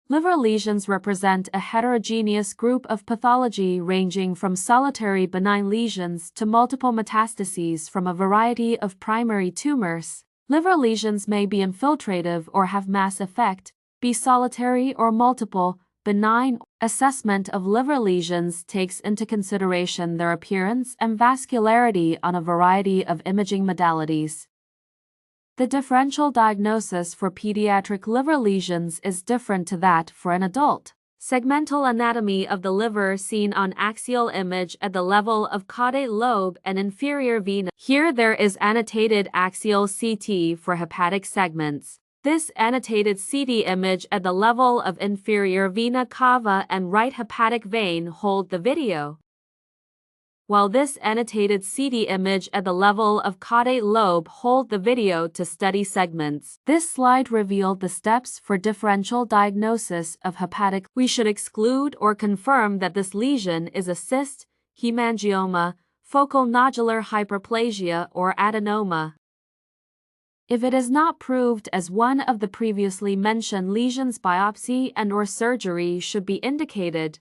Liver lesions represent a heterogeneous group of pathology ranging from solitary benign lesions to multiple metastases from a variety of primary tumors. Liver lesions may be infiltrative or have mass effect, be solitary or multiple. Benign assessment of liver lesions takes into consideration their appearance and vascularity on a variety of imaging modalities. The differential diagnosis for pediatric liver lesions is different to that for an adult. Segmental anatomy of the liver seen on axial image at the level of caudate lobe and inferior vena. Here there is annotated axial CT for hepatic segments. This annotated CT image at the level of inferior vena cava and right hepatic vein hold the video, while this annotated CT image at the level of caudate lobe hold the video to study segments. This slide revealed the steps for differential diagnosis of hepatic. We should exclude or confirm that this lesion is a cyst, hemangioma, focal nodular hyperplasia, or adenoma. If it is not proved as one of the previously mentioned lesions, biopsy and/or surgery should be indicated.